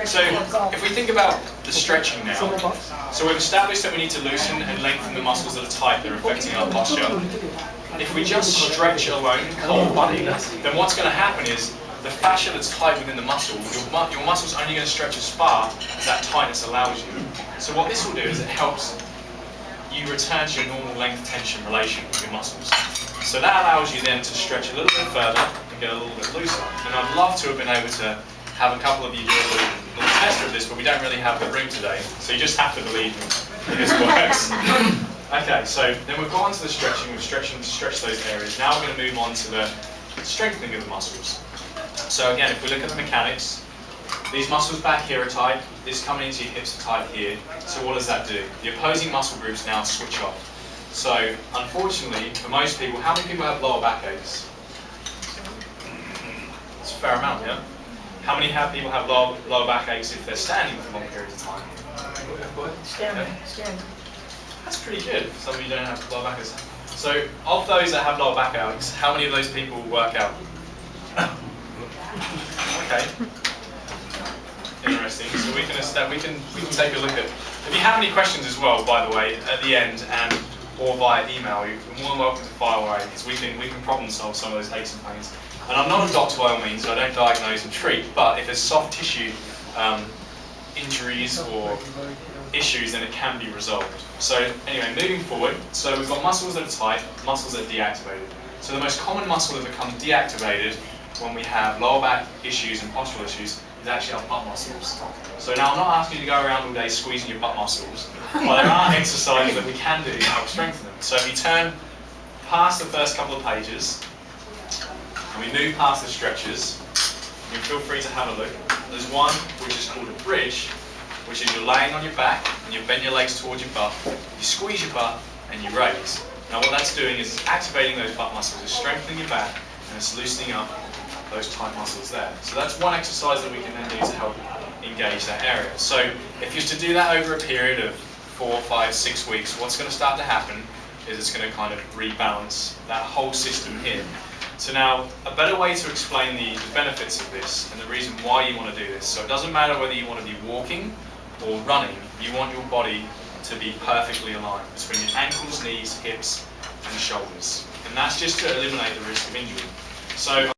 So if we think about the stretching now, so we've established that we need to loosen and lengthen the muscles that are tight that are affecting our posture. If we just stretch alone, cold body, then what's going to happen is the fascia that's tight within the muscle, your muscle's only going to stretch as far as that tightness allows you. So what this will do is it helps you return to your normal length tension relation with your muscles. So that allows you then to stretch a little bit further and get a little bit looser. And I'd love to have been able to have a couple of you do a little test of this, but we don't really have the room today, so you just have to believe me that this works. Okay, so then we've gone on to the stretching, we've stretched to stretch those areas. Now we're going to move on to the strengthening of the muscles. So again, if we look at the mechanics, these muscles back here are tight, this coming into your hips are tight here, so what does that do? The opposing muscle groups now switch off. So unfortunately, for most people, how many people have lower back aches? It's a fair amount, yeah? How many people have lower back aches if they're standing for long periods of time? Standing. That's pretty good. Some of you don't have lower back aches. So, of those that have lower back aches, how many of those people work out? Okay. Interesting. So we can take a look at. If you have any questions as well, by the way, at the end or via email, you're more than welcome to fire away because we can problem solve some of those aches and pains. And I'm not a doctor by all means, so I don't diagnose and treat, but if there's soft tissue injuries or issues, then it can be resolved. So anyway, moving forward, so we've got muscles that are tight, muscles that are deactivated. So the most common muscle that becomes deactivated when we have lower back issues and postural issues is actually our butt muscles. So now I'm not asking you to go around all day squeezing your butt muscles, but there are exercises that we can do to help strengthen them. So if you turn past the first couple of pages, and we move past the stretches, you feel free to have a look. There's one which is called a bridge, which is you're laying on your back and you bend your legs towards your butt, you squeeze your butt and you raise. Now what that's doing is it's activating those butt muscles, it's strengthening your back and it's loosening up those tight muscles there. So that's one exercise that we can then do to help engage that area. So if you're to do that over a period of 4, 5, 6 weeks, what's going to start to happen is it's going to kind of rebalance that whole system here. So now, a better way to explain the benefits of this and the reason why you want to do this. So it doesn't matter whether you want to be walking or running, you want your body to be perfectly aligned between your ankles, knees, hips and shoulders. And that's just to eliminate the risk of injury. So